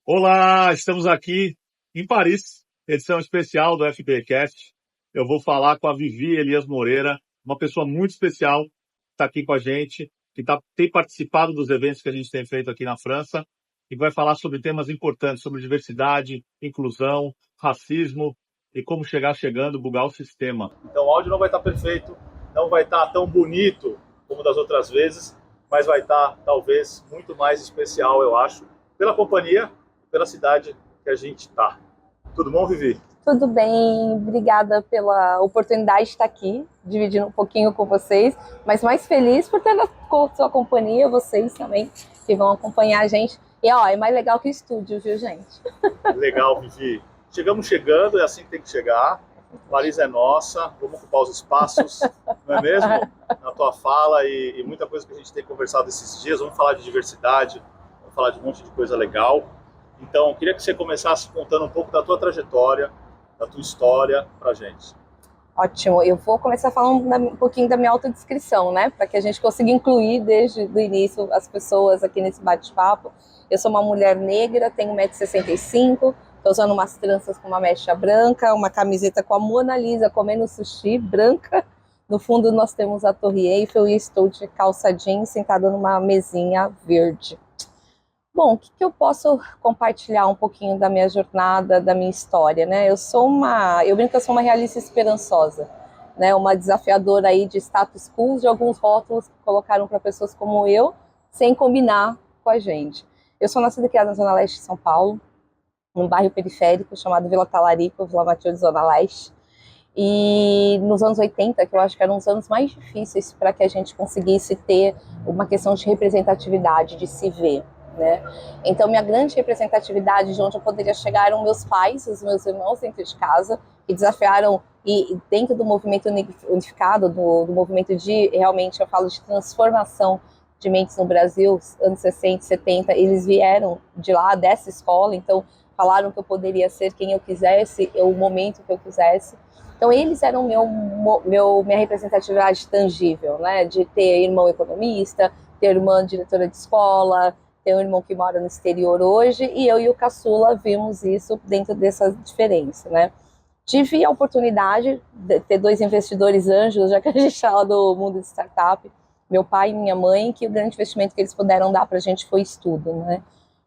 Olá, estamos aqui em Paris, edição especial do FBcast. Eu vou falar com a Vivi Elias Moreira, uma pessoa muito especial que está aqui com a gente, tem participado dos eventos que a gente tem feito aqui na França e vai falar sobre temas importantes, sobre diversidade, inclusão, racismo e como chegando, bugar o sistema. Então o áudio não vai estar perfeito, não vai estar tão bonito como das outras vezes, mas vai estar talvez muito mais especial, eu acho, pela companhia, pela cidade que a gente está. Tudo bom, Vivi? Tudo bem, obrigada pela oportunidade de estar aqui, dividindo um pouquinho com vocês, mas mais feliz por ter na sua companhia, vocês também, que vão acompanhar a gente. E é mais legal que o estúdio, viu, gente? Legal, Vivi. Chegamos chegando, é assim que tem que chegar. Paris é nossa, vamos ocupar os espaços, não é mesmo? Na tua fala e muita coisa que a gente tem conversado esses dias. Vamos falar de diversidade, vamos falar de um monte de coisa legal. Então, eu queria que você começasse contando um pouco da tua trajetória, da tua história pra gente. Ótimo, eu vou começar falando um pouquinho da minha autodescrição, né? Para que a gente consiga incluir desde o início as pessoas aqui nesse bate-papo. Eu sou uma mulher negra, tenho 1,65 m, estou usando umas tranças com uma mecha branca, uma camiseta com a Mona Lisa comendo sushi branca. No fundo nós temos a Torre Eiffel e estou de calça jeans sentada numa mesinha verde. Bom, o que eu posso compartilhar um pouquinho da minha jornada, da minha história, né? Eu brinco que eu sou uma realista esperançosa, né? Uma desafiadora aí de status quo, de alguns rótulos que colocaram para pessoas como eu, sem combinar com a gente. Eu sou nascida e criada na Zona Leste de São Paulo, num bairro periférico chamado Vila Talarico, Vila Matilde, Zona Leste. E nos anos 80, que eu acho que eram os anos mais difíceis para que a gente conseguisse ter uma questão de representatividade, de se ver. Né? Então, minha grande representatividade de onde eu poderia chegar eram meus pais, os meus irmãos dentro de casa, que desafiaram, e dentro do movimento unificado, do movimento de, realmente, eu falo de transformação de mentes no Brasil, anos 60, 70, eles vieram de lá, dessa escola, então falaram que eu poderia ser quem eu quisesse, o momento que eu quisesse. Então, eles eram minha representatividade tangível, né? De ter irmão economista, ter irmã diretora de escola, tem um irmão que mora no exterior hoje, e eu e o caçula vimos isso dentro dessa diferença, né? Tive a oportunidade de ter dois investidores anjos, já que a gente fala do mundo de startup, meu pai e minha mãe, que o grande investimento que eles puderam dar para a gente foi estudo, né?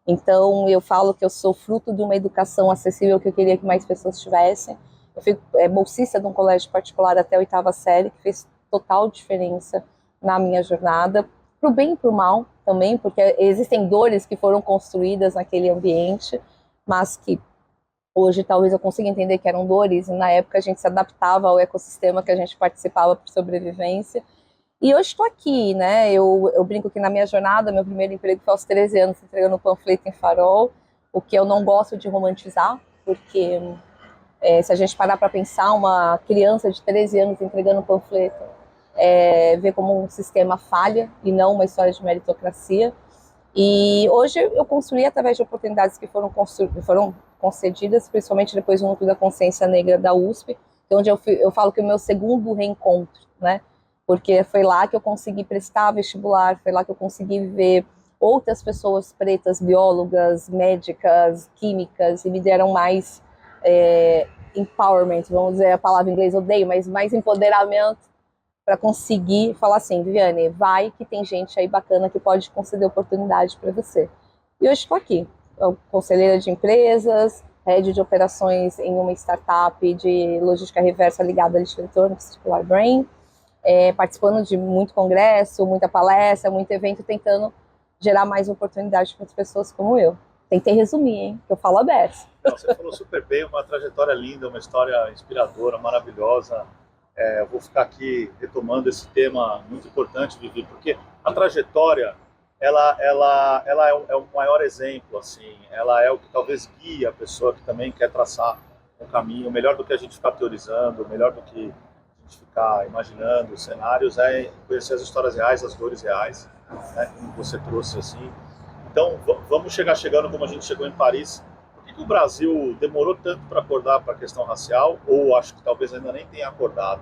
Então, eu falo que eu sou fruto de uma educação acessível que eu queria que mais pessoas tivessem. Eu fui bolsista de um colégio particular até a 8ª série, que fez total diferença na minha jornada, para o bem e para o mal também, porque existem dores que foram construídas naquele ambiente, mas que hoje talvez eu consiga entender que eram dores, e na época a gente se adaptava ao ecossistema que a gente participava por sobrevivência. E hoje estou aqui, né? Eu brinco que na minha jornada, meu primeiro emprego foi aos 13 anos, entregando panfleto em farol, o que eu não gosto de romantizar, porque se a gente parar para pensar, uma criança de 13 anos entregando panfleto, ver como um sistema falha e não uma história de meritocracia. E hoje eu construí através de oportunidades que foram concedidas, principalmente depois do Núcleo da Consciência Negra da USP, onde eu falo que é o meu segundo reencontro, né? Porque foi lá que eu consegui prestar vestibular, foi lá que eu consegui ver outras pessoas pretas, biólogas, médicas, químicas, e me deram mais empowerment, vamos dizer a palavra em inglês, odeio, mas mais empoderamento para conseguir falar assim, Viviane, vai que tem gente aí bacana que pode conceder oportunidade para você. E hoje estou aqui, conselheira de empresas, head de operações em uma startup de logística reversa ligada à lixo eletrônico, Circular Brain, participando de muito congresso, muita palestra, muito evento, tentando gerar mais oportunidades para as pessoas como eu. Tentei resumir, hein? Que eu falo aberto. Não, você falou super bem, uma trajetória linda, uma história inspiradora, maravilhosa. Eu vou ficar aqui retomando esse tema muito importante, Vivi, porque a trajetória, ela é o maior exemplo, assim, ela é o que talvez guia a pessoa que também quer traçar um caminho, melhor do que a gente ficar teorizando, melhor do que a gente ficar imaginando cenários, é conhecer as histórias reais, as dores reais, né, como você trouxe, assim. Então, vamos chegando como a gente chegou em Paris. Por que o Brasil demorou tanto para acordar para a questão racial, ou acho que talvez ainda nem tenha acordado?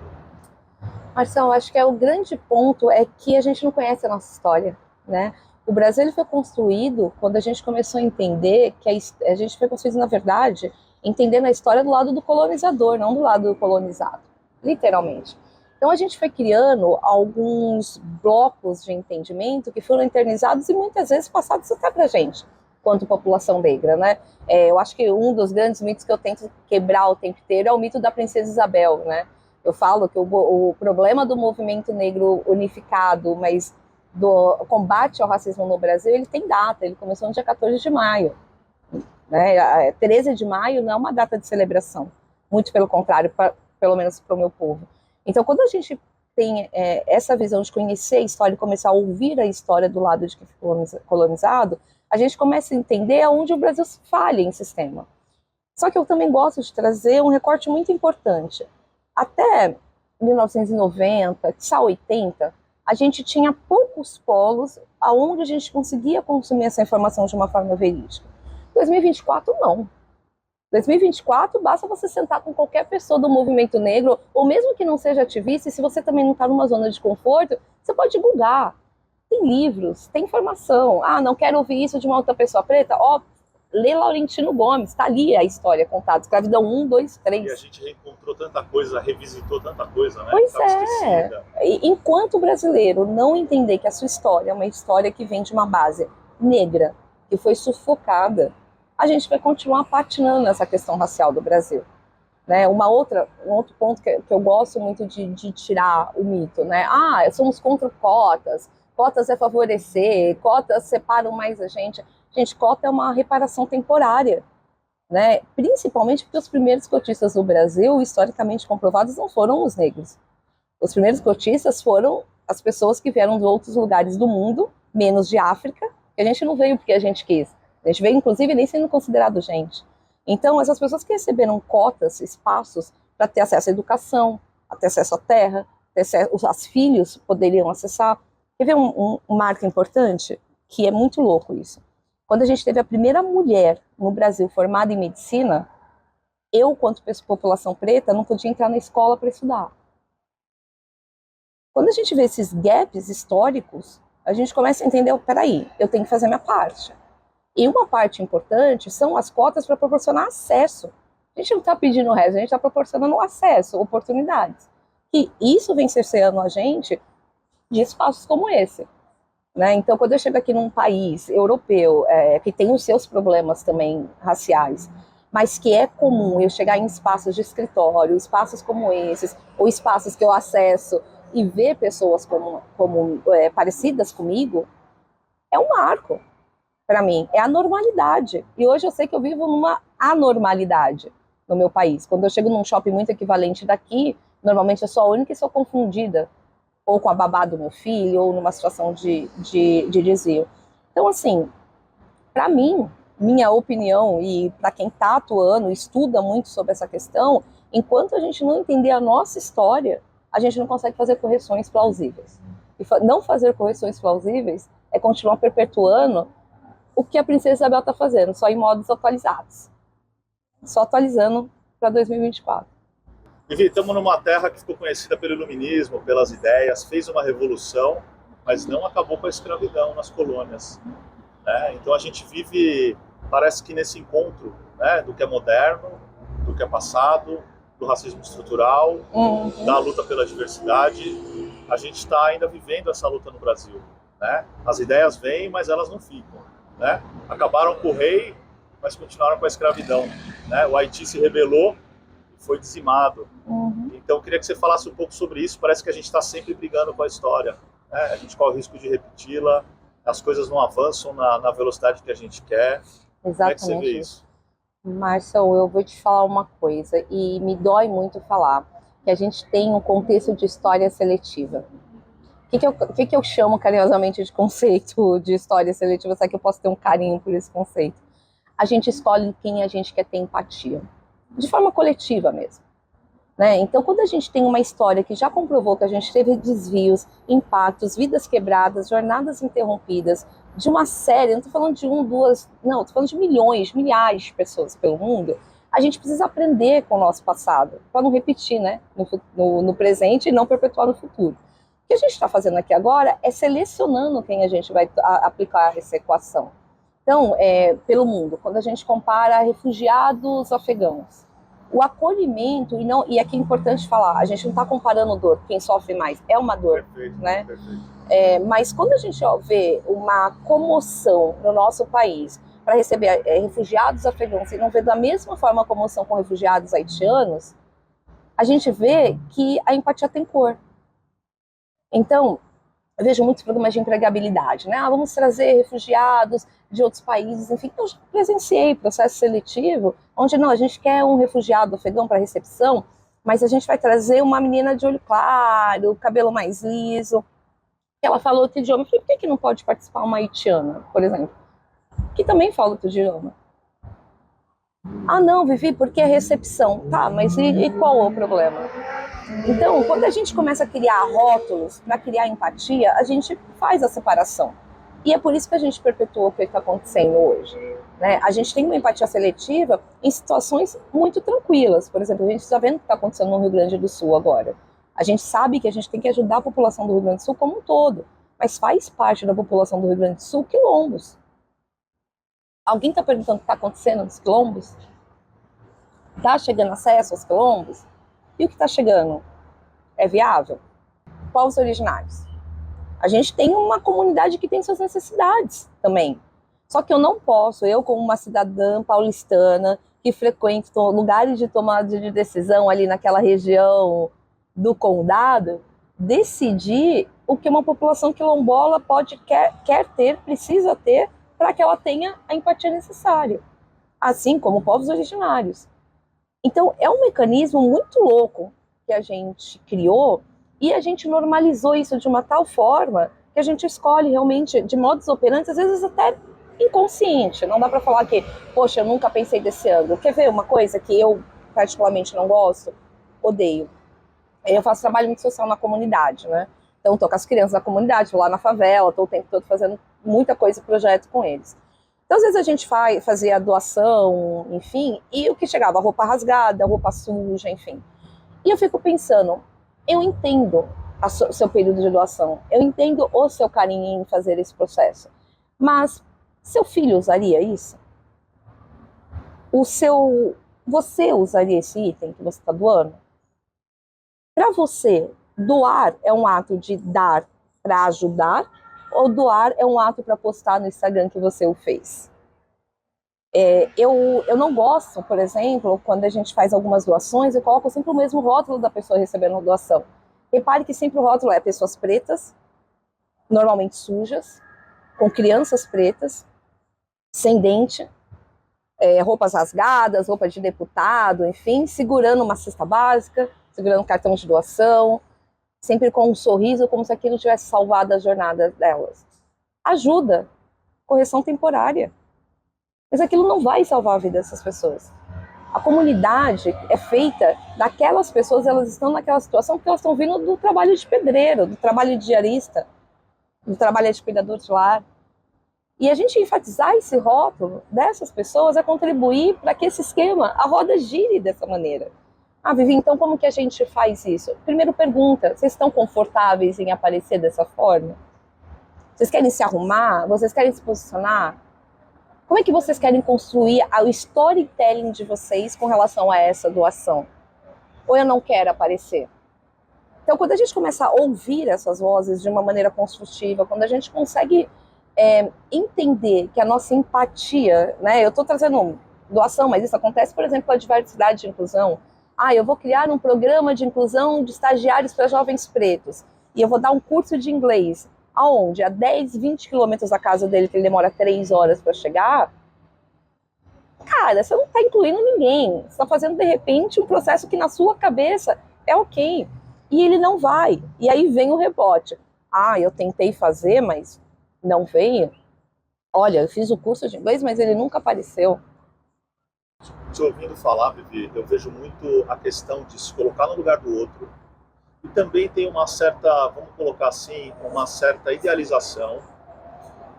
Marcelo, acho que o grande ponto é que a gente não conhece a nossa história, né? O Brasil ele foi construído quando a gente começou a entender que a gente foi construído, na verdade, entendendo a história do lado do colonizador, não do lado do colonizado, literalmente. Então a gente foi criando alguns blocos de entendimento que foram eternizados e muitas vezes passados até para a gente, quanto população negra, né? Eu acho que um dos grandes mitos que eu tento quebrar o tempo inteiro é o mito da Princesa Isabel, né? Eu falo que o problema do movimento negro unificado, mas do combate ao racismo no Brasil, ele tem data, ele começou no dia 14 de maio. Né? 13 de maio não é uma data de celebração, muito pelo contrário, pelo menos para o meu povo. Então, quando a gente tem essa visão de conhecer a história e começar a ouvir a história do lado de quem foi colonizado, a gente começa a entender aonde o Brasil falha em sistema. Só que eu também gosto de trazer um recorte muito importante. Até 1990, 80, a gente tinha poucos polos aonde a gente conseguia consumir essa informação de uma forma verídica. 2024, não. 2024, basta você sentar com qualquer pessoa do movimento negro, ou mesmo que não seja ativista, e se você também não está numa zona de conforto, você pode googar. Tem livros, tem informação. Ah, não quero ouvir isso de uma outra pessoa preta? Ó, lê Laurentino Gomes, está ali a história contada, escravidão 1, 2, 3. E a gente reencontrou tanta coisa, revisitou tanta coisa, né? Pois é. Enquanto o brasileiro não entender que a sua história é uma história que vem de uma base negra, que foi sufocada, a gente vai continuar patinando nessa questão racial do Brasil. Né? Um outro ponto que eu gosto muito de tirar o mito, né? Ah, somos contra cotas, cotas é favorecer, cotas separam mais a gente. Gente, cota é uma reparação temporária, né? Principalmente porque os primeiros cotistas do Brasil, historicamente comprovados, não foram os negros. Os primeiros cotistas foram as pessoas que vieram de outros lugares do mundo, menos de África, que a gente não veio porque a gente quis. A gente veio, inclusive, nem sendo considerado gente. Então, essas pessoas que receberam cotas, espaços, para ter acesso à educação, ter acesso à terra, os filhos poderiam acessar. Quer ver um marco importante? Que é muito louco isso. Quando a gente teve a primeira mulher no Brasil formada em medicina, eu, quanto população preta, não podia entrar na escola para estudar. Quando a gente vê esses gaps históricos, a gente começa a entender, peraí, eu tenho que fazer minha parte. E uma parte importante são as cotas para proporcionar acesso. A gente não está pedindo o resto, a gente está proporcionando acesso, oportunidades. E isso vem cerceando a gente de espaços como esse. Né? Então, quando eu chego aqui num país europeu, que tem os seus problemas também raciais, mas que é comum eu chegar em espaços de escritório, espaços como esses, ou espaços que eu acesso e ver pessoas parecidas comigo, é um marco. Para mim, é a normalidade. E hoje eu sei que eu vivo numa anormalidade no meu país. Quando eu chego num shopping muito equivalente daqui, normalmente eu sou a única e sou confundida, ou com a babá do meu filho, ou numa situação de desvio. Então, assim, para mim, minha opinião, e para quem está atuando, estuda muito sobre essa questão, enquanto a gente não entender a nossa história, a gente não consegue fazer correções plausíveis. E não fazer correções plausíveis é continuar perpetuando o que a Princesa Isabel está fazendo, só em modos atualizados. Só atualizando para 2024. Vivi, estamos numa terra que ficou conhecida pelo iluminismo, pelas ideias, fez uma revolução, mas não acabou com a escravidão nas colônias. Né? Então a gente vive, parece que nesse encontro, né, do que é moderno, do que é passado, do racismo estrutural, da luta pela diversidade. A gente está ainda vivendo essa luta no Brasil. Né? As ideias vêm, mas elas não ficam. Né? Acabaram com o rei, mas continuaram com a escravidão. Né? O Haiti se rebelou e foi dizimado. Então eu queria que você falasse um pouco sobre isso. Parece que a gente está sempre brigando com a história. Né? A gente corre o risco de repeti-la, as coisas não avançam na velocidade que a gente quer. Exatamente. Como é que você vê isso? Marcelo, eu vou te falar uma coisa, e me dói muito falar, que a gente tem um contexto de história seletiva. O que eu chamo carinhosamente de conceito de história seletiva? Será que eu posso ter um carinho por esse conceito? A gente escolhe quem a gente quer ter empatia, de forma coletiva mesmo. Né? Então, quando a gente tem uma história que já comprovou que a gente teve desvios, impactos, vidas quebradas, jornadas interrompidas, de uma série, não estou falando de um, duas, não, estou falando de milhões, milhares de pessoas pelo mundo, a gente precisa aprender com o nosso passado, para não repetir, né, no presente e não perpetuar no futuro. que a gente está fazendo aqui agora é selecionando quem a gente vai aplicar essa equação. Então, pelo mundo, quando a gente compara refugiados afegãos, o acolhimento, e aqui é importante falar, a gente não está comparando dor, quem sofre mais é uma dor, Perfeito, né? perfeito. Mas quando a gente vê uma comoção no nosso país para receber refugiados afegãos e não vê da mesma forma a comoção com refugiados haitianos, a gente vê que a empatia tem cor. Então, eu vejo muitos programas de empregabilidade, né? Vamos trazer refugiados de outros países, enfim. Eu já presenciei processo seletivo, onde não, a gente quer um refugiado afegão para recepção, mas a gente vai trazer uma menina de olho claro, cabelo mais liso. Ela falou outro idioma. Eu falei, por que não pode participar uma haitiana, por exemplo? Que também fala outro idioma. Ah, não, Vivi, porque é recepção. Tá, mas e qual é o problema? Então, quando a gente começa a criar rótulos para criar empatia, a gente faz a separação. E é por isso que a gente perpetua o que está acontecendo hoje. Né? A gente tem uma empatia seletiva em situações muito tranquilas. Por exemplo, a gente está vendo o que está acontecendo no Rio Grande do Sul agora. A gente sabe que a gente tem que ajudar a população do Rio Grande do Sul como um todo. Mas faz parte da população do Rio Grande do Sul quilombos. Alguém está perguntando o que está acontecendo nos quilombos? Está chegando acesso aos quilombos? E o que está chegando? É viável? Povos originários. A gente tem uma comunidade que tem suas necessidades também. Só que eu não posso, eu como uma cidadã paulistana, que frequento lugares de tomada de decisão ali naquela região do condado, decidir o que uma população quilombola quer ter, precisa ter, para que ela tenha a empatia necessária. Assim como povos originários. Então, é um mecanismo muito louco que a gente criou e a gente normalizou isso de uma tal forma que a gente escolhe realmente de modus operandi, às vezes até inconsciente. Não dá para falar que, poxa, eu nunca pensei desse ângulo. Quer ver uma coisa que eu particularmente não gosto? Odeio. Eu faço trabalho muito social na comunidade, né? Então, estou com as crianças da comunidade, vou lá na favela, estou o tempo todo fazendo muita coisa e projeto com eles. Então, às vezes a gente fazia doação, enfim, e o que chegava? Roupa rasgada, roupa suja, enfim. E eu fico pensando, eu entendo o seu período de doação, eu entendo o seu carinho em fazer esse processo, mas seu filho usaria isso? Você usaria esse item que você está doando? Para você, doar é um ato de dar para ajudar, ou doar é um ato para postar no Instagram que você o fez? Eu não gosto, por exemplo, quando a gente faz algumas doações, eu coloco sempre o mesmo rótulo da pessoa recebendo a doação. Repare que sempre o rótulo é pessoas pretas, normalmente sujas, com crianças pretas, sem dente, roupas rasgadas, roupa de deputado, enfim, segurando uma cesta básica, segurando um cartão de doação, sempre com um sorriso, como se aquilo tivesse salvado a jornada delas. Ajuda, correção temporária. Mas aquilo não vai salvar a vida dessas pessoas. A comunidade é feita daquelas pessoas, elas estão naquela situação porque elas estão vindo do trabalho de pedreiro, do trabalho de diarista, do trabalho de cuidador de lar. E a gente enfatizar esse rótulo dessas pessoas é contribuir para que esse esquema, a roda gire dessa maneira. Ah, Vivi, então como que a gente faz isso? Primeiro pergunta, vocês estão confortáveis em aparecer dessa forma? Vocês querem se arrumar? Vocês querem se posicionar? Como é que vocês querem construir o storytelling de vocês com relação a essa doação? Ou eu não quero aparecer? Então, quando a gente começa a ouvir essas vozes de uma maneira construtiva, quando a gente consegue entender que a nossa empatia, né? Eu estou trazendo doação, mas isso acontece, por exemplo, com a diversidade e inclusão. Ah, eu vou criar um programa de inclusão de estagiários para jovens pretos e eu vou dar um curso de inglês. Aonde? A 10, 20 quilômetros da casa dele, que ele demora 3 horas para chegar. Cara, você não está incluindo ninguém. Você está fazendo, de repente, um processo que na sua cabeça é ok. E ele não vai. E aí vem o rebote. Ah, eu tentei fazer, mas não veio. Olha, eu fiz o curso de inglês, mas ele nunca apareceu. Te ouvindo falar, Vivi, eu vejo muito a questão de se colocar no lugar do outro. E também tem uma certa, vamos colocar assim, uma certa idealização,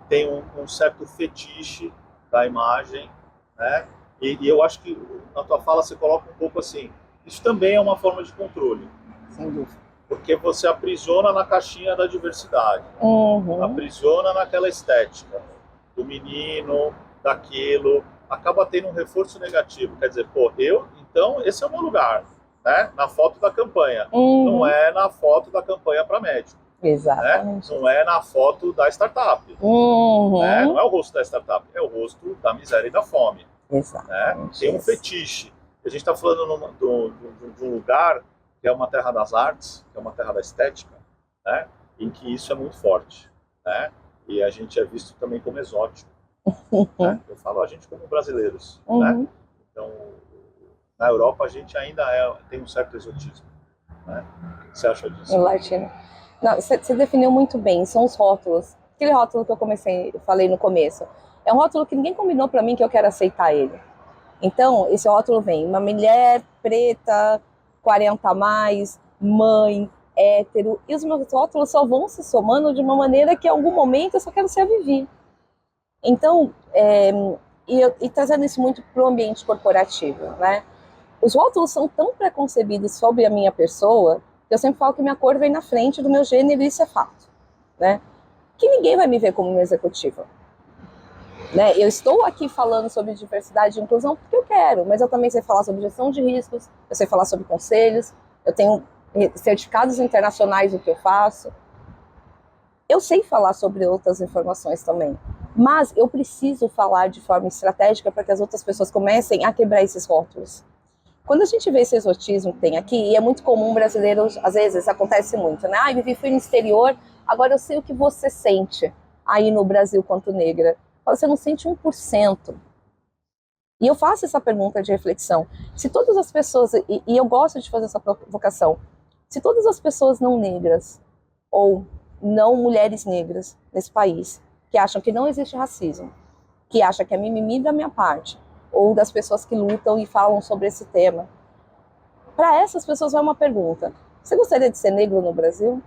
tem um certo fetiche da imagem, né? E eu acho que na tua fala você coloca um pouco assim, isso também é uma forma de controle. Sem dúvida. Porque você aprisiona na caixinha da diversidade, aprisiona naquela estética do menino, daquilo, acaba tendo um reforço negativo. Quer dizer, pô, então esse é o meu lugar, né? Na foto da campanha. Não é na foto da campanha para médico. Exatamente. Né? Não é na foto da startup. Né? Não é o rosto da startup, é o rosto da miséria e da fome. Exatamente. Né? Tem um fetiche. A gente está falando de um lugar que é uma terra das artes, que é uma terra da estética, né? Em que isso é muito forte. Né? E a gente é visto também como exótico. Né? Eu falo a gente como brasileiros. Né? Então, na Europa a gente ainda tem um certo exotismo. Né? O que você acha disso? Latino. Não, você definiu muito bem, são os rótulos. Aquele rótulo que eu falei no começo, é um rótulo que ninguém combinou para mim que eu quero aceitar ele. Então, esse rótulo vem, uma mulher preta, 40 a mais, mãe, hétero, e os meus rótulos só vão se somando de uma maneira que em algum momento eu só quero ser a Vivi. Então, e trazendo isso muito para o ambiente corporativo, né? Os rótulos são tão preconcebidos sobre a minha pessoa, que eu sempre falo que minha cor vem na frente do meu gênero, e isso é fato, né? Que ninguém vai me ver como uma executiva. Né? Eu estou aqui falando sobre diversidade e inclusão porque eu quero, mas eu também sei falar sobre gestão de riscos, eu sei falar sobre conselhos, eu tenho certificados internacionais do que eu faço. Eu sei falar sobre outras informações também, mas eu preciso falar de forma estratégica para que as outras pessoas comecem a quebrar esses rótulos. Quando a gente vê esse exotismo que tem aqui, e é muito comum brasileiro, às vezes acontece muito, né? Ah, Vivi, fui no exterior, agora eu sei o que você sente aí no Brasil quanto negra. Você não sente 1%. E eu faço essa pergunta de reflexão. Se todas as pessoas, e eu gosto de fazer essa provocação, se todas as pessoas não negras, ou não mulheres negras nesse país, que acham que não existe racismo, que acham que é mimimi da minha parte, ou das pessoas que lutam e falam sobre esse tema, para essas pessoas vai uma pergunta: você gostaria de ser negro no Brasil?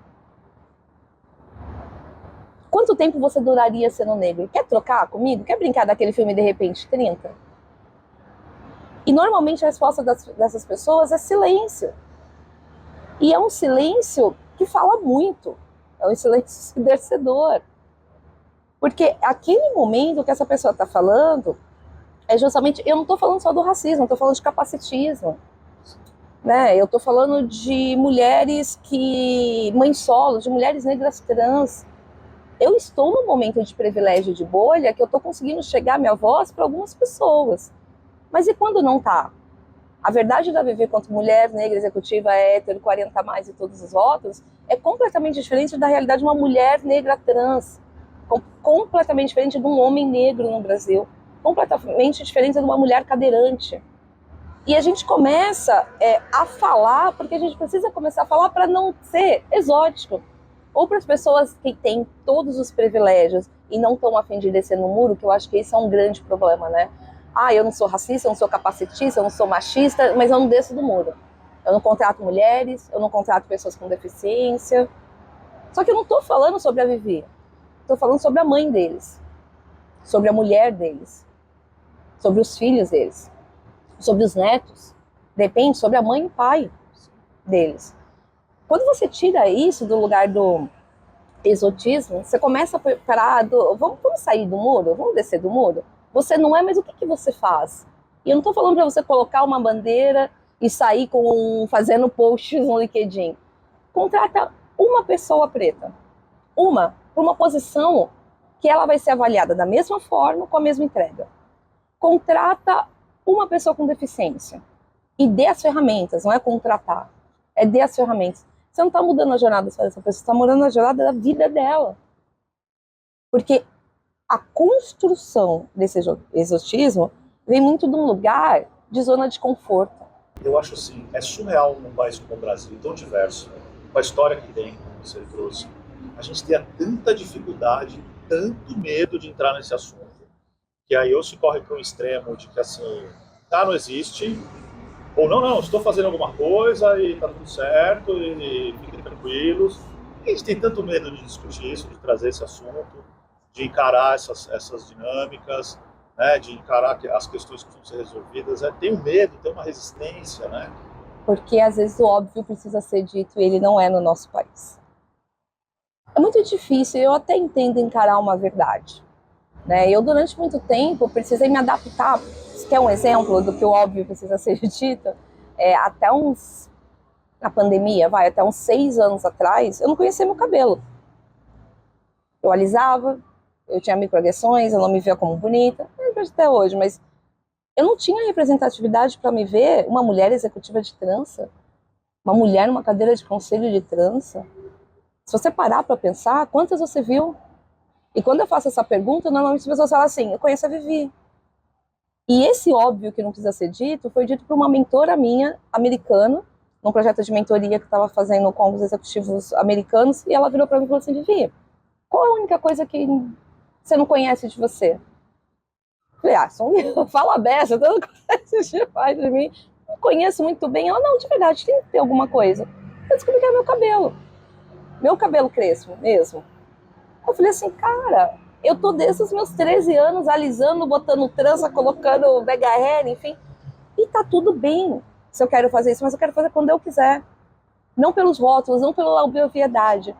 Quanto tempo você duraria sendo negro? Quer trocar comigo? Quer brincar daquele filme De Repente 30? E normalmente a resposta dessas pessoas é silêncio. E é um silêncio que fala muito. É um silêncio ensurdecedor. Porque aquele momento que essa pessoa está falando é justamente... Eu não estou falando só do racismo, eu estou falando de capacitismo. Né? Eu estou falando de mulheres mães solos, de mulheres negras trans. Eu estou num momento de privilégio de bolha que eu estou conseguindo chegar minha voz para algumas pessoas. Mas e quando não está? A verdade da Vivi quanto mulher negra, executiva, hétero, 40 a mais e todos os votos é completamente diferente da realidade de uma mulher negra trans, completamente diferente de um homem negro no Brasil, completamente diferente de uma mulher cadeirante. E a gente começa a falar, porque a gente precisa começar a falar para não ser exótico. Ou para as pessoas que têm todos os privilégios e não estão a fim de descer no muro, que eu acho que esse é um grande problema, né? Ah, eu não sou racista, eu não sou capacitista, eu não sou machista, mas eu não desço do muro. Eu não contrato mulheres, eu não contrato pessoas com deficiência. Só que eu não estou falando sobre a Vivi. Estou falando sobre a mãe deles, sobre a mulher deles, sobre os filhos deles, sobre os netos, depende, sobre a mãe e o pai deles. Quando você tira isso do lugar do exotismo, você começa a preparar, vamos sair do muro, vamos descer do muro. Você não é, mas o que você faz? E eu não estou falando para você colocar uma bandeira e sair fazendo posts no LinkedIn. Contrata uma pessoa preta, para uma posição que ela vai ser avaliada da mesma forma, com a mesma entrega. Contrata uma pessoa com deficiência e dê as ferramentas, não é contratar, é dê as ferramentas. Você não está mudando a jornada dessa pessoa, você está mudando a jornada da vida dela. Porque a construção desse exotismo vem muito de um lugar de zona de conforto. Eu acho assim, é surreal num país como o Brasil, tão diverso, com a história que tem, como você trouxe, a gente tem tanta dificuldade, tanto medo de entrar nesse assunto, que aí ou se corre para um extremo de que assim, não existe, ou não, estou fazendo alguma coisa e está tudo certo, e fiquem tranquilos. E a gente tem tanto medo de discutir isso, de trazer esse assunto, de encarar essas dinâmicas, né, de encarar as questões que precisam ser resolvidas. Tem um medo, tem uma resistência, né? porque às vezes o óbvio precisa ser dito e ele não é no nosso país. É muito difícil, eu até entendo encarar uma verdade, né? Eu durante muito tempo precisei me adaptar. Você quer um exemplo do que o óbvio precisa ser dito? Até na pandemia, até uns 6 anos atrás, eu não conhecia meu cabelo. Eu alisava, eu tinha microagressões, eu não me via como bonita, eu vejo até hoje, mas eu não tinha representatividade para me ver uma mulher executiva de trança, uma mulher numa cadeira de conselho de trança. Se você parar para pensar, quantas você viu? E quando eu faço essa pergunta, normalmente as pessoas falam assim, eu conheço a Vivi. E esse óbvio que não precisa ser dito, foi dito por uma mentora minha, americana, num projeto de mentoria que estava fazendo com os executivos americanos, e ela virou para mim e falou assim, Vivi, qual é a única coisa que você não conhece de você? Eu falei, fala beça, você não conhece demais de mim. Não conheço muito bem. Ela, não, de verdade, tem alguma coisa. Eu descobri que era meu cabelo. Meu cabelo crespo mesmo. Eu falei assim, cara, eu tô desde os meus 13 anos alisando, botando trança, colocando mega hair, enfim. E tá tudo bem se eu quero fazer isso, mas eu quero fazer quando eu quiser. Não pelos rótulos, não pela obviedade.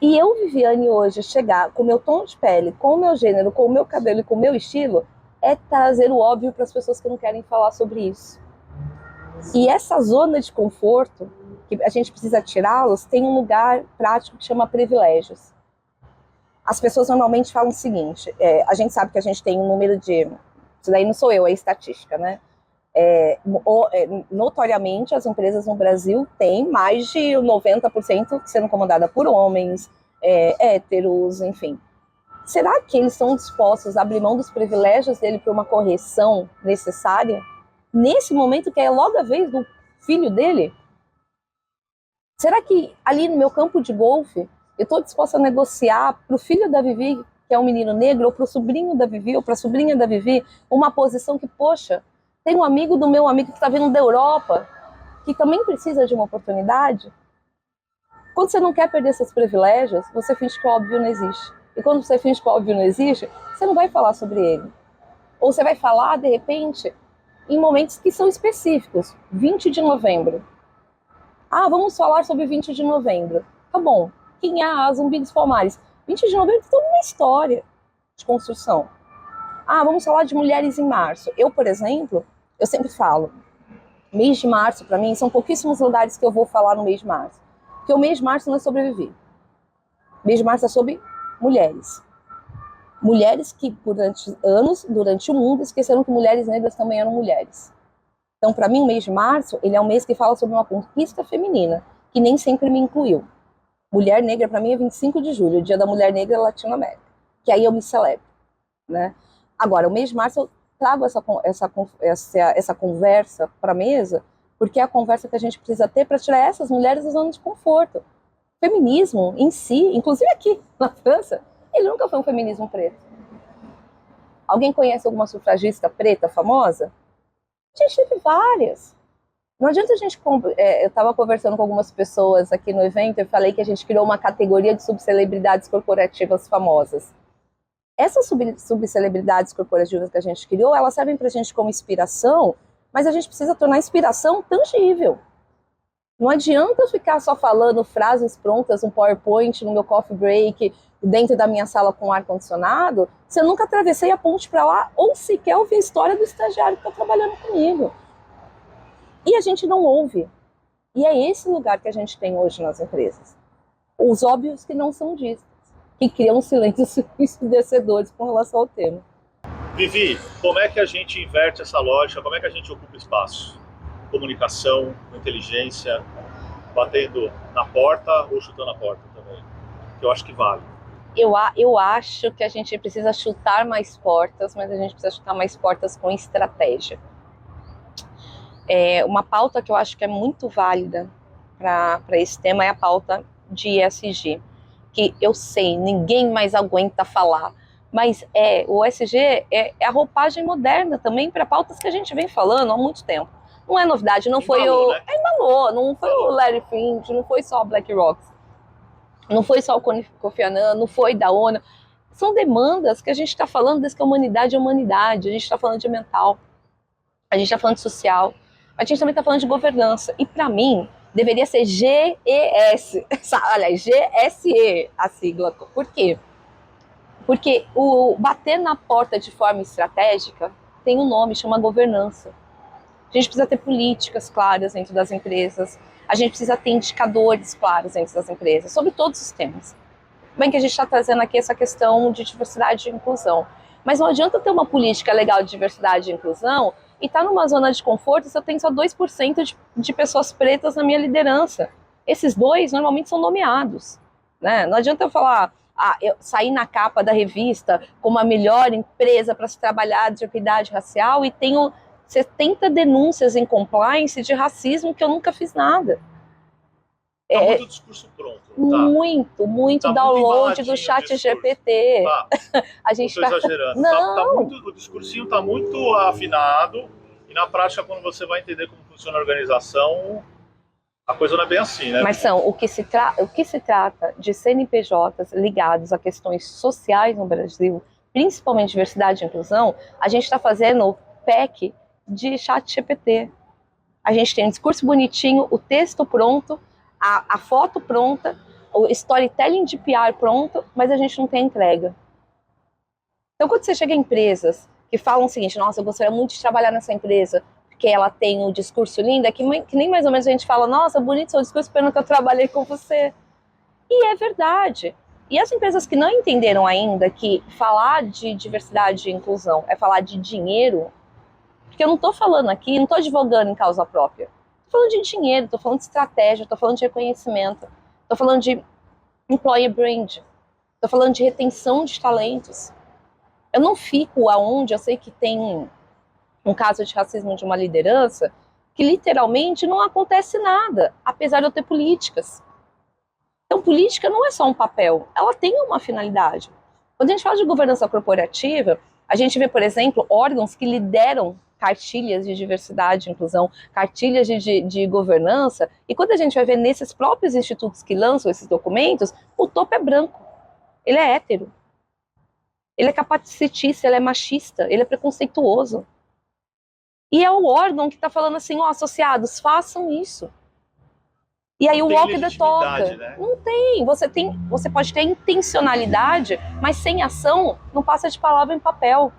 E eu, Viviane, hoje, chegar com o meu tom de pele, com o meu gênero, com o meu cabelo e com o meu estilo, é trazer o óbvio para as pessoas que não querem falar sobre isso. E essa zona de conforto, que a gente precisa tirá-los, tem um lugar prático que chama privilégios. As pessoas normalmente falam o seguinte, a gente sabe que a gente tem um número de... Isso daí não sou eu, é estatística, né? Notoriamente, as empresas no Brasil têm mais de 90% sendo comandada por homens, héteros, enfim. Será que eles estão dispostos a abrir mão dos privilégios dele para uma correção necessária? Nesse momento que é logo a vez do filho dele? Será que ali no meu campo de golfe eu estou disposta a negociar para o filho da Vivi, que é um menino negro, ou para o sobrinho da Vivi, ou para a sobrinha da Vivi, uma posição que, poxa, tem um amigo do meu amigo que está vindo da Europa, que também precisa de uma oportunidade? Quando você não quer perder seus privilégios, você finge que o óbvio não existe. E quando você finge que o óbvio não existe, você não vai falar sobre ele. Ou você vai falar, de repente, em momentos que são específicos. 20 de novembro. Ah, vamos falar sobre 20 de novembro. Tá bom. Quem é a Zumbi dos Palmares? 20 de novembro tem toda uma história de construção. Ah, vamos falar de mulheres em março. Eu, por exemplo, eu sempre falo, mês de março, para mim, são pouquíssimos lugares que eu vou falar no mês de março. Porque o mês de março não é sobre viver. O mês de março é sobre mulheres. Mulheres que, durante anos, durante o mundo, esqueceram que mulheres negras também eram mulheres. Então, para mim, o mês de março, ele é um mês que fala sobre uma conquista feminina, que nem sempre me incluiu. Mulher negra, para mim, é 25 de julho, o Dia da Mulher Negra Latino-América, que aí eu me celebro, né? Agora, o mês de março, eu trago essa conversa para a mesa, porque é a conversa que a gente precisa ter para tirar essas mulheres da zona de conforto. O feminismo em si, inclusive aqui na França, ele nunca foi um feminismo preto. Alguém conhece alguma sufragista preta famosa? A gente teve várias. Não adianta a gente... eu estava conversando com algumas pessoas aqui no evento e falei que a gente criou uma categoria de subcelebridades corporativas famosas. Essas subcelebridades corporativas que a gente criou, elas servem para a gente como inspiração, mas a gente precisa tornar a inspiração tangível. Não adianta eu ficar só falando frases prontas, um PowerPoint no meu coffee break, dentro da minha sala com ar-condicionado, se eu nunca atravessei a ponte para lá, ou sequer ouvi a história do estagiário que está trabalhando comigo. E a gente não ouve. E é esse lugar que a gente tem hoje nas empresas. Os óbvios que não são ditos, que criam silêncios ensurdecedores com relação ao tema. Vivi, como é que a gente inverte essa lógica? Como é que a gente ocupa espaço? Comunicação, inteligência, batendo na porta ou chutando a porta também? Que eu acho que vale. Eu acho que a gente precisa chutar mais portas, mas a gente precisa chutar mais portas com estratégia. Uma pauta que eu acho que é muito válida para esse tema é a pauta de ESG, que eu sei, ninguém mais aguenta falar, mas o ESG é a roupagem moderna também para pautas que a gente vem falando há muito tempo. Não é novidade, não foi embalou, né? Embalou, não foi o Larry Fink, não foi só a BlackRock, não foi só o Kofi Annan, não foi da ONU. São demandas que a gente está falando desde que a humanidade é humanidade, a gente está falando de mental, a gente está falando de social. a gente também está falando de governança. E para mim, deveria ser GES, olha, GSE a sigla. Por quê? Porque o bater na porta de forma estratégica tem um nome, chama governança. A gente precisa ter políticas claras dentro das empresas, a gente precisa ter indicadores claros dentro das empresas, sobre todos os temas. Bem que a gente está trazendo aqui essa questão de diversidade e inclusão. Mas não adianta ter uma política legal de diversidade e inclusão e estar numa zona de conforto se eu tenho só 2% de pessoas pretas na minha liderança. Esses 2 normalmente são nomeados, né? Não adianta eu falar, eu sair na capa da revista como a melhor empresa para se trabalhar de equidade racial e tenho 70 denúncias em compliance de racismo que eu nunca fiz nada. Tá muito discurso pronto, não tá? Muito tá download do chat GPT. Tá. A gente tá exagerando. Não. O discursinho tá muito afinado e na prática, quando você vai entender como funciona a organização, a coisa não é bem assim, né? Marção, o que se trata de CNPJs ligados a questões sociais no Brasil, principalmente diversidade e inclusão, a gente está fazendo o PEC de chat GPT. A gente tem um discurso bonitinho, o texto pronto, a foto pronta, o storytelling de PR pronto, mas a gente não tem entrega. Então, quando você chega em empresas que falam o seguinte, nossa, eu gostaria muito de trabalhar nessa empresa, porque ela tem um discurso lindo, é que nem mais ou menos a gente fala, nossa, bonito seu discurso, pena que eu trabalhei com você. E é verdade. E as empresas que não entenderam ainda que falar de diversidade e inclusão é falar de dinheiro, porque eu não estou falando aqui, não estou advogando em causa própria. Estou falando de dinheiro, estou falando de estratégia, estou falando de reconhecimento, estou falando de employer brand, estou falando de retenção de talentos. Eu não fico aonde eu sei que tem um caso de racismo de uma liderança que literalmente não acontece nada, apesar de eu ter políticas. Então, política não é só um papel, ela tem uma finalidade. Quando a gente fala de governança corporativa, a gente vê, por exemplo, órgãos que lideram cartilhas de diversidade e inclusão, cartilhas de governança, e quando a gente vai ver nesses próprios institutos que lançam esses documentos, o topo é branco, ele é hétero, ele é capacitista, ele é machista, ele é preconceituoso. E é o órgão que está falando assim, ó, associados, façam isso. E aí o walk the talk. Né? Não tem. Você pode ter intencionalidade, mas sem ação não passa de palavra em papel.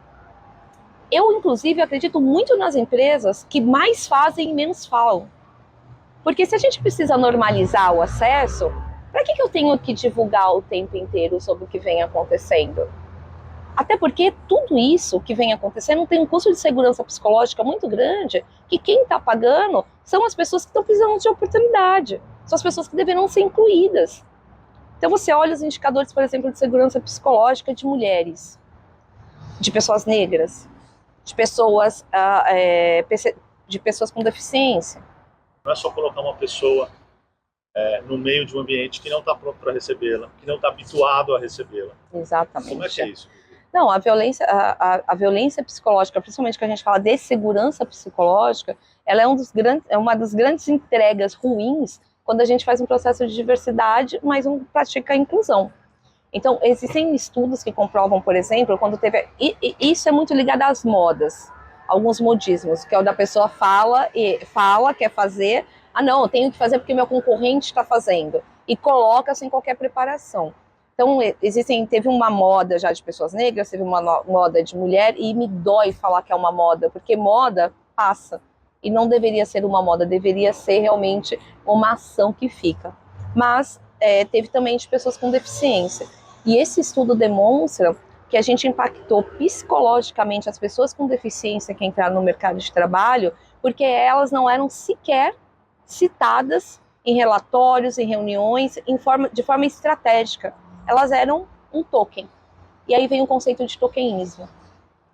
Eu, inclusive, acredito muito nas empresas que mais fazem e menos falam. Porque se a gente precisa normalizar o acesso, para que eu tenho que divulgar o tempo inteiro sobre o que vem acontecendo? Até porque tudo isso que vem acontecendo tem um custo de segurança psicológica muito grande, que quem está pagando são as pessoas que estão precisando de oportunidade, são as pessoas que deveriam ser incluídas. Então você olha os indicadores, por exemplo, de segurança psicológica de mulheres, de pessoas negras, de pessoas com deficiência. Não é só colocar uma pessoa no meio de um ambiente que não está pronto para recebê-la, que não está habituado a recebê-la. Exatamente. Como é que é isso? Não, a violência psicológica, principalmente que a gente fala de segurança psicológica, ela é uma das grandes entregas ruins quando a gente faz um processo de diversidade, mas não pratica a inclusão. Então, existem estudos que comprovam, por exemplo, quando teve... isso é muito ligado às modas, alguns modismos, que é o da pessoa fala, quer fazer, não, eu tenho que fazer porque meu concorrente está fazendo, e coloca sem qualquer preparação. Então, teve uma moda já de pessoas negras, teve uma moda de mulher, e me dói falar que é uma moda, porque moda passa, e não deveria ser uma moda, deveria ser realmente uma ação que fica. Mas teve também de pessoas com deficiência. E esse estudo demonstra que a gente impactou psicologicamente as pessoas com deficiência que entraram no mercado de trabalho, porque elas não eram sequer citadas em relatórios, em reuniões, de forma estratégica. Elas eram um token. E aí vem o conceito de tokenismo.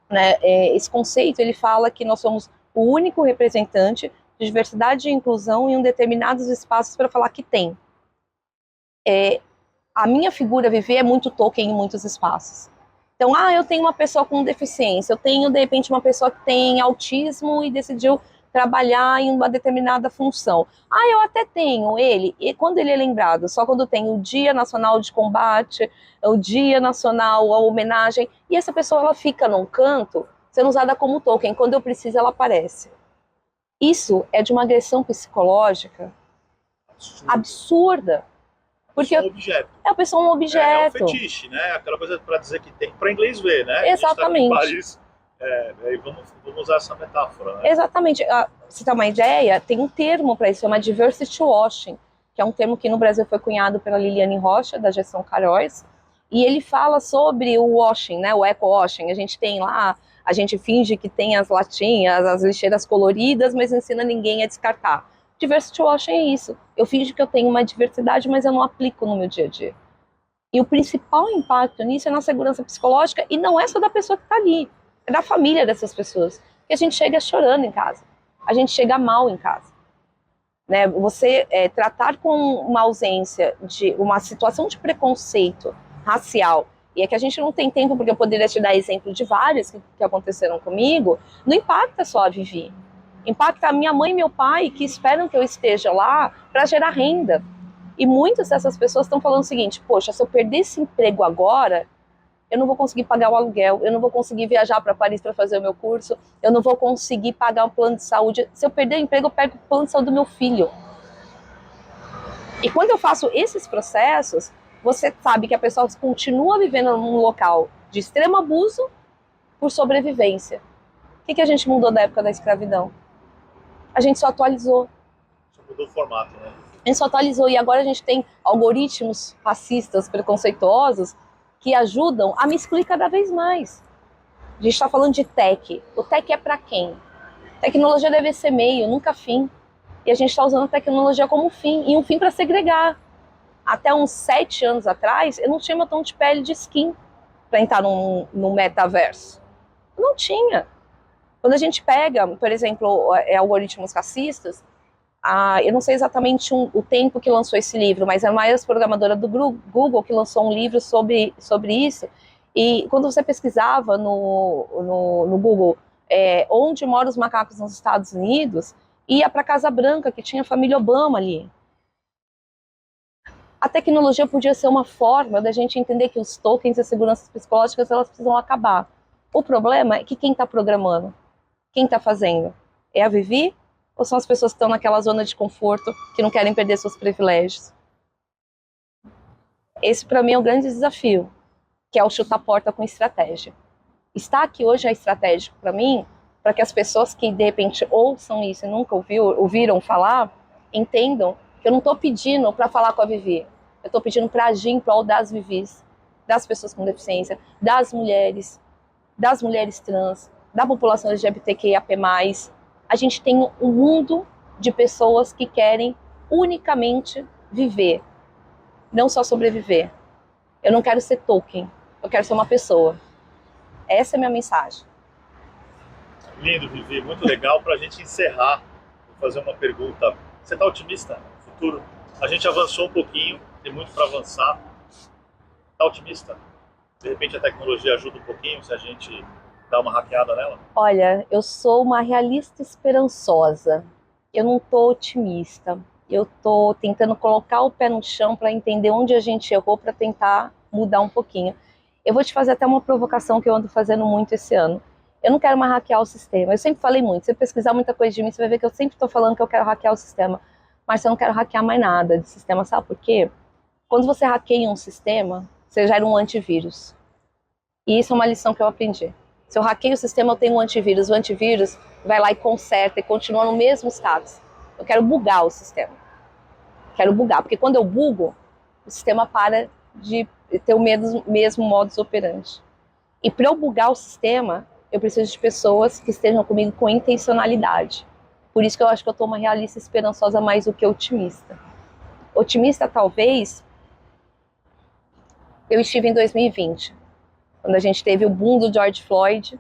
Né? Esse conceito, ele fala que nós somos o único representante de diversidade e inclusão em determinados espaços para falar que tem. A minha figura viver é muito token em muitos espaços. Então, eu tenho uma pessoa com deficiência, eu tenho, de repente, uma pessoa que tem autismo e decidiu trabalhar em uma determinada função. Eu até tenho ele, e quando ele é lembrado? Só quando tem o Dia Nacional de Combate, o Dia Nacional, a homenagem, e essa pessoa ela fica num canto, sendo usada como token, quando eu preciso ela aparece. Isso é de uma agressão psicológica absurda. Porque é um objeto. a pessoa é um objeto. É um fetiche, né? Aquela coisa para dizer que tem, para inglês ver, né? Exatamente. A gente tá em Paris, vamos usar essa metáfora, né? Exatamente. Pra você ter uma ideia, tem um termo para isso, chama diversity washing, que é um termo que no Brasil foi cunhado pela Liliane Rocha, da Gestão Caróis, e ele fala sobre o washing, né? O eco-washing. A gente tem lá, a gente finge que tem as latinhas, as lixeiras coloridas, mas não ensina ninguém a descartar. Diversity washing é isso. Eu finjo que eu tenho uma diversidade, mas eu não aplico no meu dia a dia. E o principal impacto nisso é na segurança psicológica, e não é só da pessoa que está ali, é da família dessas pessoas. Que a gente chega chorando em casa, a gente chega mal em casa. Né? Você tratar com uma ausência de uma situação de preconceito racial, e é que a gente não tem tempo, porque eu poderia te dar exemplo de várias que aconteceram comigo, não impacta só a Vivi. Impacta a minha mãe e meu pai, que esperam que eu esteja lá para gerar renda. E muitas dessas pessoas estão falando o seguinte: poxa, se eu perder esse emprego agora, eu não vou conseguir pagar o aluguel, eu não vou conseguir viajar para Paris para fazer o meu curso, eu não vou conseguir pagar um plano de saúde. Se eu perder o emprego, eu pego o plano de saúde do meu filho. E quando eu faço esses processos, você sabe que a pessoa continua vivendo num local de extremo abuso por sobrevivência. O que a gente mudou da época da escravidão? A gente só atualizou. Só mudou o formato, né? A gente só atualizou, e agora a gente tem algoritmos racistas, preconceituosos, que ajudam a me excluir cada vez mais. A gente está falando de tech. O tech é para quem? Tecnologia deve ser meio, nunca fim. E a gente está usando a tecnologia como fim, e um fim para segregar. Até uns 7 anos atrás, eu não tinha meu tom de pele de skin para entrar no metaverso. Eu não tinha. Quando a gente pega, por exemplo, algoritmos racistas, eu não sei exatamente o tempo que lançou esse livro, mas é uma ex-programadora do Google que lançou um livro sobre isso. E quando você pesquisava no Google onde moram os macacos nos Estados Unidos, ia para a Casa Branca, que tinha a família Obama ali. A tecnologia podia ser uma forma da gente entender que os tokens e as seguranças psicológicas, elas precisam acabar. O problema é que quem está programando, quem está fazendo, é a Vivi? Ou são as pessoas que estão naquela zona de conforto, que não querem perder seus privilégios? Esse, para mim, é um grande desafio, que é o chutar a porta com estratégia. Estar aqui hoje é estratégico para mim, para que as pessoas que, de repente, ouçam isso e nunca ouviram falar, entendam que eu não estou pedindo para falar com a Vivi. Eu estou pedindo para agir em prol das Vivis, das pessoas com deficiência, das mulheres trans, da população LGBTQIAP+. A gente tem um mundo de pessoas que querem unicamente viver, não só sobreviver. Eu não quero ser token, eu quero ser uma pessoa. Essa é a minha mensagem. Lindo, Vivi, muito legal. Para a gente encerrar, vou fazer uma pergunta. Você está otimista no futuro? A gente avançou um pouquinho, tem muito para avançar. Está otimista? De repente a tecnologia ajuda um pouquinho se a gente dá uma hackeada nela? Olha, eu sou uma realista esperançosa. Eu não estou otimista. Eu estou tentando colocar o pé no chão para entender onde a gente errou, para tentar mudar um pouquinho. Eu vou te fazer até uma provocação que eu ando fazendo muito esse ano. Eu não quero mais hackear o sistema. Eu sempre falei muito. Se você pesquisar muita coisa de mim, você vai ver que eu sempre estou falando que eu quero hackear o sistema. Mas eu não quero hackear mais nada de sistema. Sabe por quê? Quando você hackeia um sistema, você gera um antivírus. E isso é uma lição que eu aprendi. Se eu hackeio o sistema, eu tenho um antivírus. O antivírus vai lá e conserta e continua no mesmo status. Eu quero bugar o sistema. Quero bugar, porque quando eu bugo, o sistema para de ter o mesmo modus operandi. E para eu bugar o sistema, eu preciso de pessoas que estejam comigo com intencionalidade. Por isso que eu acho que eu estou uma realista esperançosa mais do que otimista. Otimista, talvez, eu estive em 2020, quando a gente teve o boom do George Floyd,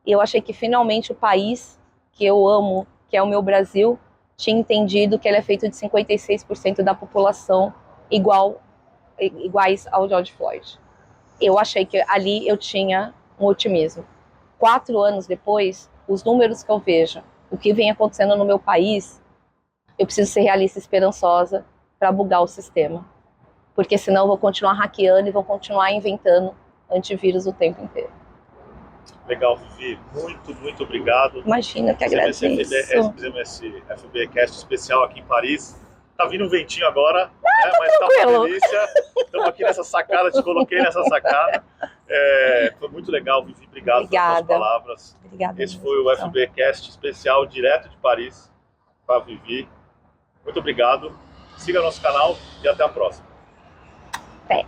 e eu achei que finalmente o país que eu amo, que é o meu Brasil, tinha entendido que ele é feito de 56% da população iguais ao George Floyd. Eu achei que ali eu tinha um otimismo. 4 anos depois, os números que eu vejo, o que vem acontecendo no meu país, eu preciso ser realista e esperançosa para bugar o sistema. Porque senão eu vou continuar hackeando e vou continuar inventando antivírus o tempo inteiro. Legal, Vivi. Muito obrigado. Imagina, que agradeço. Fizemos esse FBcast especial aqui em Paris. Tá vindo um ventinho agora, né? Mas tá uma delícia. Estamos aqui nessa sacada, te coloquei nessa sacada. Foi muito legal, Vivi. Obrigado pelas suas palavras. Obrigada. Esse foi o FBcast especial direto de Paris com a Vivi. Muito obrigado. Siga nosso canal e até a próxima. Até.